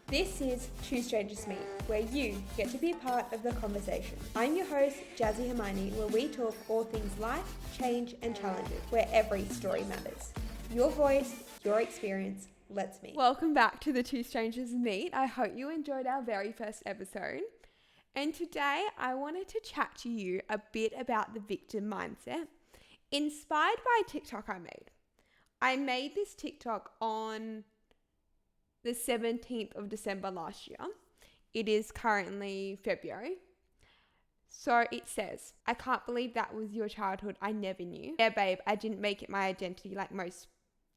This is Two Strangers Meet, where you get to be a part of the conversation. I'm your host, Jazzy Hermione, where we talk all things life, change, and challenges, where every story matters. Your voice, your experience, let's meet. Welcome back to the Two Strangers Meet. I hope you enjoyed our very first episode. And today I wanted to chat to you a bit about the victim mindset, inspired by a TikTok I made. I made this TikTok on the 17th of December last year. It is currently February. So it says, I can't believe that was your childhood. I never knew. Yeah, babe, I didn't make it my identity like most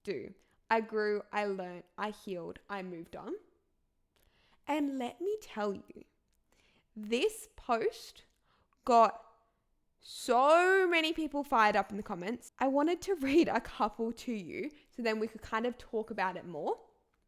do. I grew, I learned, I healed, I moved on. And let me tell you, this post got so many people fired up in the comments. I wanted to read a couple to you so then we could kind of talk about it more.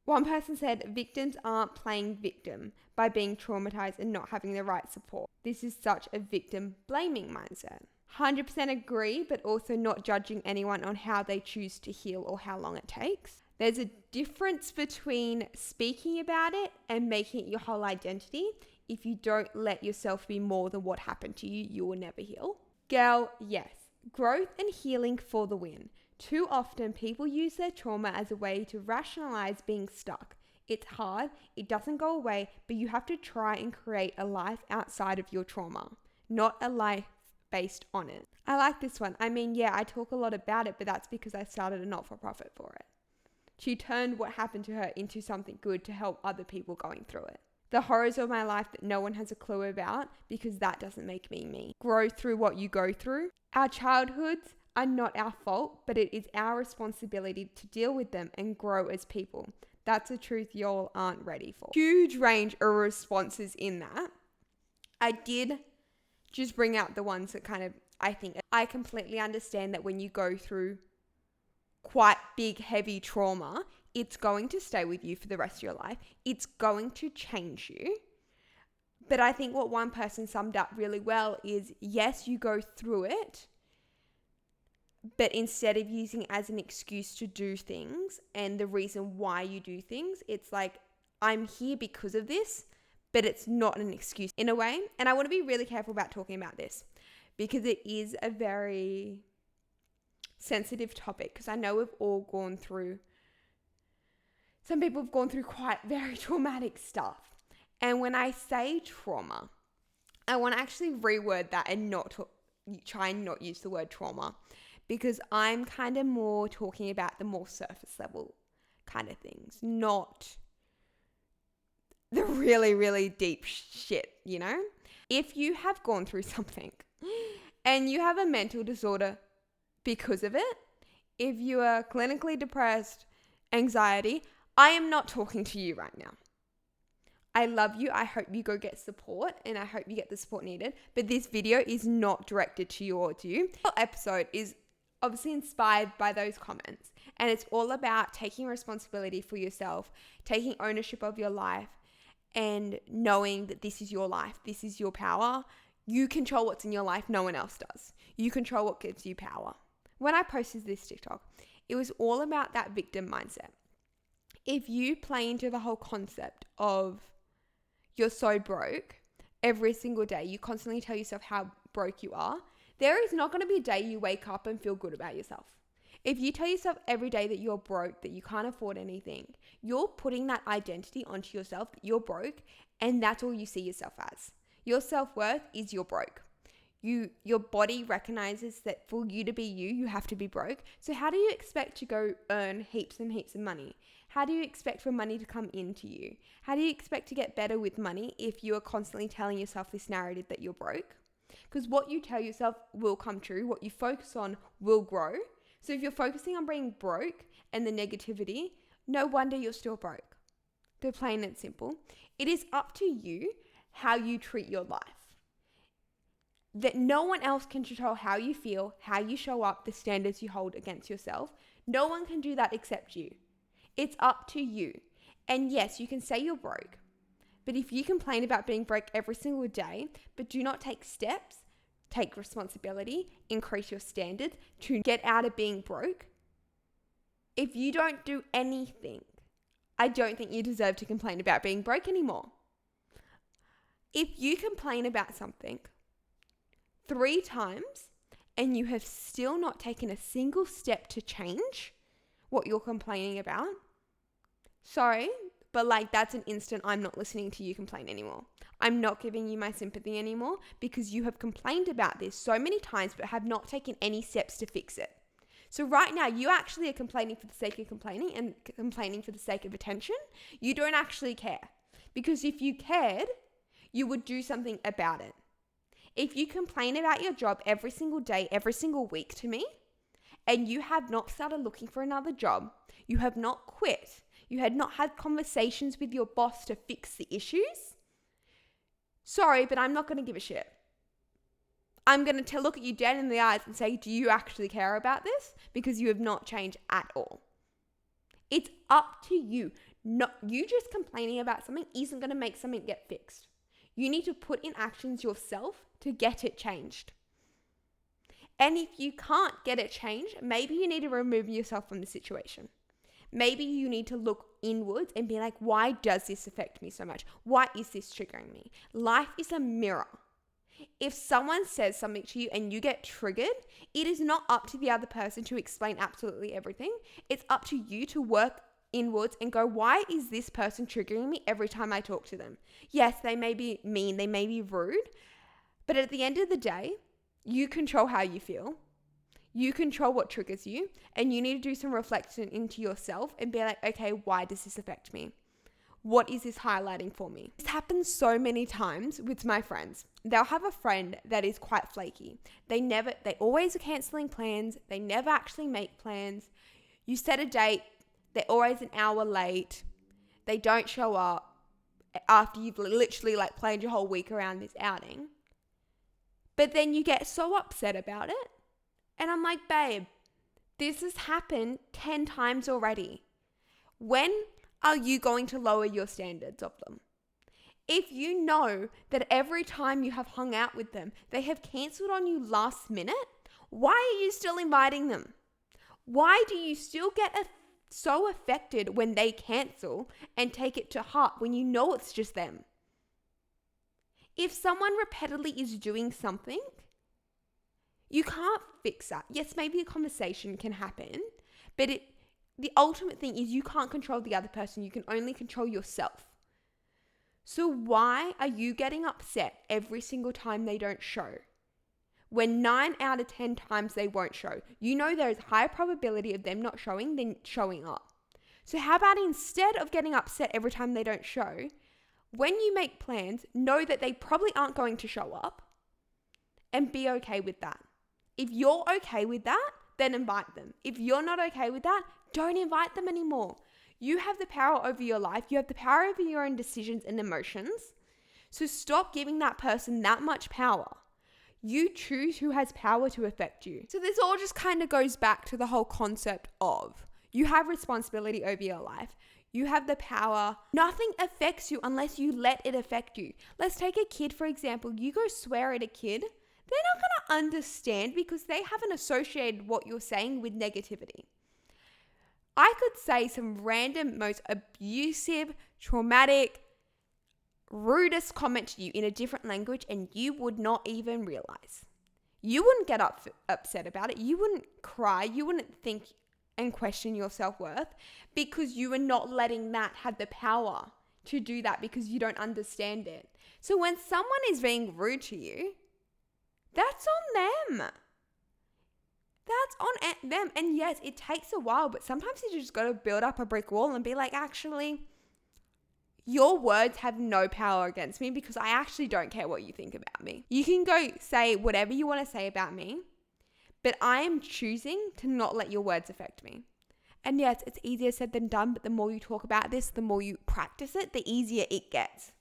One person said, victims aren't playing victim by being traumatized and not having the right support. This is such a victim blaming mindset. 100% agree, but also not judging anyone on how they choose to heal or how long it takes. There's a difference between speaking about it and making it your whole identity. If you don't let yourself be more than what happened to you, you will never heal. Girl, yes. Growth and healing for the win. Too often, people use their trauma as a way to rationalize being stuck. It's hard, it doesn't go away, but you have to try and create a life outside of your trauma, not a life based on it. I like this one. I mean, yeah, I talk a lot about it, but that's because I started a not-for-profit for it. She turned what happened to her into something good to help other people going through it. The horrors of my life that no one has a clue about, because that doesn't make me me. Grow through what you go through. Our childhoods are not our fault, but it is our responsibility to deal with them and grow as people. That's a truth y'all aren't ready for. Huge range of responses in that. I did just bring out the ones that kind of, I completely understand that when you go through quite big, heavy trauma, it's going to stay with you for the rest of your life. It's going to change you. But I think what one person summed up really well is, yes, you go through it, but instead of using it as an excuse to do things and the reason why you do things, it's like, I'm here because of this, but it's not an excuse in a way. And I want to be really careful about talking about this because it is a very sensitive topic, because I know we've all gone through, some people have gone through quite very traumatic stuff. And when I say trauma, I want to actually reword that and try and not use the word trauma, because I'm kind of more talking about the more surface level kind of things, not the really, really deep shit, you know? If you have gone through something and you have a mental disorder because of it, if you are clinically depressed, anxiety, I am not talking to you right now. I love you. I hope you go get support and I hope you get the support needed. But this video is not directed to you or to you. This episode is obviously inspired by those comments. And it's all about taking responsibility for yourself, taking ownership of your life, and knowing that this is your life. This is your power. You control what's in your life. No one else does. You control what gives you power. When I posted this TikTok, it was all about that victim mindset. If you play into the whole concept of you're so broke every single day, you constantly tell yourself how broke you are, there is not going to be a day you wake up and feel good about yourself. If you tell yourself every day that you're broke, that you can't afford anything, you're putting that identity onto yourself that you're broke, and that's all you see yourself as. Your self-worth is you're broke. Your body recognizes that for you to be you, you have to be broke. So how do you expect to go earn heaps and heaps of money? How do you expect for money to come into you? How do you expect to get better with money if you are constantly telling yourself this narrative that you're broke? Because what you tell yourself will come true. What you focus on will grow. So if you're focusing on being broke and the negativity, no wonder you're still broke. They're plain and simple. It is up to you how you treat your life. That no one else can control how you feel, how you show up, the standards you hold against yourself. No one can do that except you. It's up to you. And yes, you can say you're broke, but if you complain about being broke every single day, but do not take steps, take responsibility, increase your standards to get out of being broke, if you don't do anything I don't think you deserve to complain about being broke anymore. If you complain about something 3 times and you have still not taken a single step to change what you're complaining about, sorry, but that's an instant I'm not listening to you complain anymore. I'm not giving you my sympathy anymore because you have complained about this so many times but have not taken any steps to fix it. So right now, you actually are complaining for the sake of complaining and complaining for the sake of attention. You don't actually care. Because if you cared, you would do something about it. If you complain about your job every single day, every single week to me, and you have not started looking for another job, you have not quit, you had not had conversations with your boss to fix the issues, sorry, but I'm not going to give a shit. I'm going to look at you dead in the eyes and say, do you actually care about this? Because you have not changed at all. It's up to you. Not you just complaining about something isn't going to make something get fixed. You need to put in actions yourself to get it changed. And if you can't get it changed, maybe you need to remove yourself from the situation. Maybe you need to look inwards and be like, why does this affect me so much? Why is this triggering me? Life is a mirror. If someone says something to you and you get triggered, it is not up to the other person to explain absolutely everything. It's up to you to work inwards and go, why is this person triggering me every time I talk to them? Yes, they may be mean, they may be rude, but at the end of the day, you control how you feel. You control what triggers you, and you need to do some reflection into yourself and be like, okay, why does this affect me? What is this highlighting for me? This happens so many times with my friends. They'll have a friend that is quite flaky. They always are cancelling plans. They never actually make plans. You set a date, they're always an hour late. They don't show up after you've literally planned your whole week around this outing. But then you get so upset about it. And I'm like, babe, this has happened 10 times already. When are you going to lower your standards of them? If you know that every time you have hung out with them, they have cancelled on you last minute, why are you still inviting them? Why do you still get so affected when they cancel and take it to heart when you know it's just them? If someone repeatedly is doing something, you can't fix that. Yes, maybe a conversation can happen, but the ultimate thing is you can't control the other person. You can only control yourself. So why are you getting upset every single time they don't show? When 9 out of 10 times they won't show. You know there is higher probability of them not showing than showing up. So how about instead of getting upset every time they don't show, when you make plans, know that they probably aren't going to show up and be okay with that. If you're okay with that, then invite them. If you're not okay with that, don't invite them anymore. You have the power over your life. You have the power over your own decisions and emotions. So stop giving that person that much power. You choose who has power to affect you. So this all just kind of goes back to the whole concept of you have responsibility over your life. You have the power. Nothing affects you unless you let it affect you. Let's take a kid, for example. You go swear at a kid. They're not going to understand because they haven't associated what you're saying with negativity. I could say some random, most abusive, traumatic, rudest comment to you in a different language and you would not even realize. You wouldn't get upset about it. You wouldn't cry. You wouldn't think and question your self-worth because you are not letting that have the power to do that because you don't understand it. So when someone is being rude to you, that's on them. That's on them. And yes, it takes a while, but sometimes you just got to build up a brick wall and be like, actually, your words have no power against me because I actually don't care what you think about me. You can go say whatever you want to say about me, but I am choosing to not let your words affect me. And yes, it's easier said than done, but the more you talk about this, the more you practice it, the easier it gets.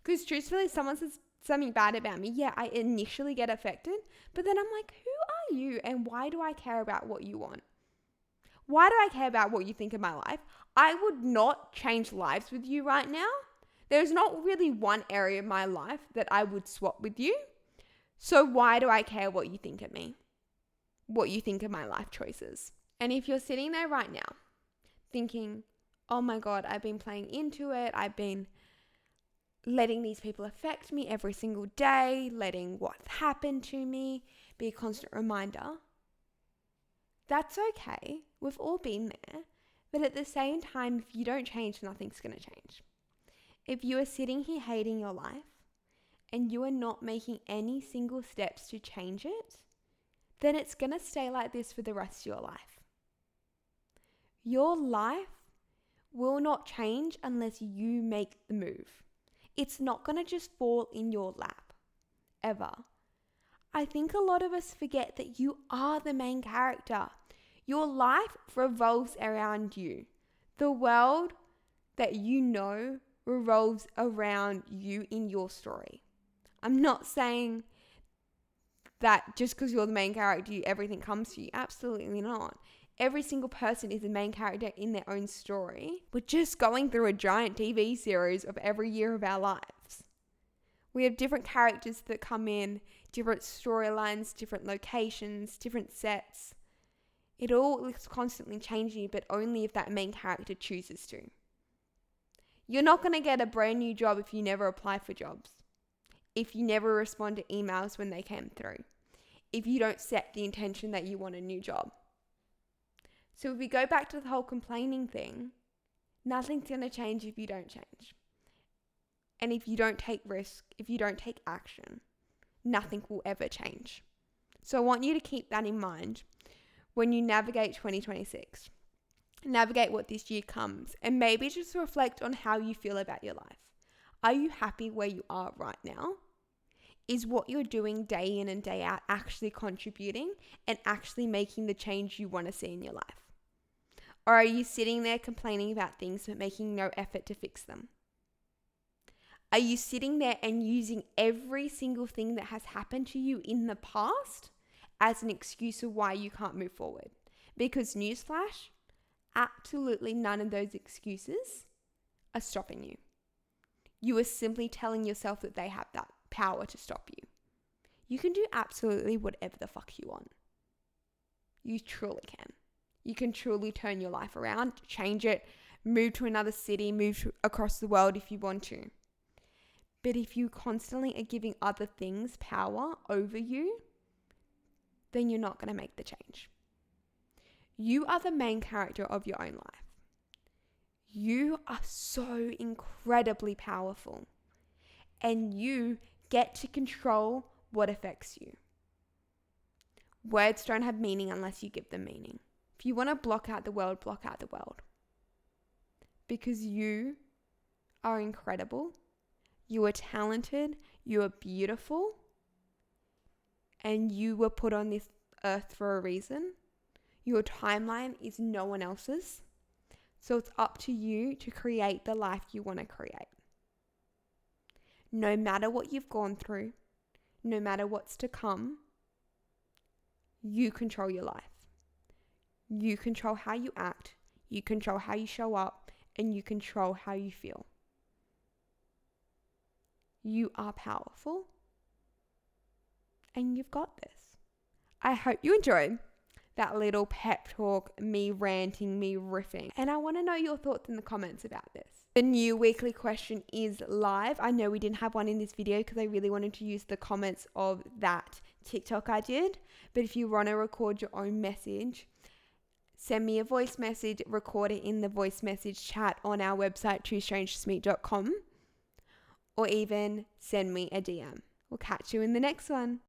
Because truthfully, someone says something bad about me, yeah, I initially get affected, but then I'm like, who are you and why do I care about what you want? Why do I care about what you think of my life? I would not change lives with you right now. There's not really one area of my life that I would swap with you. So why do I care what you think of me? What you think of my life choices? And if you're sitting there right now thinking, oh my God, I've been playing into it. I've been letting these people affect me every single day, letting what's happened to me be a constant reminder. That's okay. We've all been there. But at the same time, if you don't change, nothing's going to change. If you are sitting here hating your life and you are not making any single steps to change it, then it's going to stay like this for the rest of your life. Your life will not change unless you make the move. It's not going to just fall in your lap, ever. I think a lot of us forget that you are the main character. Your life revolves around you. The world that you know revolves around you in your story. I'm not saying that just because you're the main character, everything comes to you. Absolutely not. Every single person is a main character in their own story. We're just going through a giant TV series of every year of our lives. We have different characters that come in, different storylines, different locations, different sets. It all is constantly changing, but only if that main character chooses to. You're not going to get a brand new job if you never apply for jobs, if you never respond to emails when they came through, if you don't set the intention that you want a new job. So if we go back to the whole complaining thing, nothing's going to change if you don't change. And if you don't take risk, if you don't take action, nothing will ever change. So I want you to keep that in mind when you navigate 2026. Navigate what this year comes, and maybe just reflect on how you feel about your life. Are you happy where you are right now? Is what you're doing day in and day out actually contributing and actually making the change you want to see in your life? Or are you sitting there complaining about things but making no effort to fix them? Are you sitting there and using every single thing that has happened to you in the past as an excuse of why you can't move forward? Because newsflash, absolutely none of those excuses are stopping you. You are simply telling yourself that they have that power to stop you. You can do absolutely whatever the fuck you want. You truly can. You can truly turn your life around, change it, move to another city, across the world if you want to. But if you constantly are giving other things power over you, then you're not going to make the change. You are the main character of your own life. You are so incredibly powerful, and you get to control what affects you. Words don't have meaning unless you give them meaning. If you want to block out the world, block out the world. Because you are incredible. You are talented. You are beautiful. And you were put on this earth for a reason. Your timeline is no one else's. So it's up to you to create the life you want to create. No matter what you've gone through, no matter what's to come, you control your life. You control how you act, you control how you show up, and you control how you feel. You are powerful, and you've got this. I hope you enjoyed that little pep talk, me ranting, me riffing. And I want to know your thoughts in the comments about this. The new weekly question is live. I know we didn't have one in this video because I really wanted to use the comments of that TikTok I did. But if you want to record your own message, send me a voice message, record it in the voice message chat on our website, twostrangersmeet.com, or even send me a DM. We'll catch you in the next one.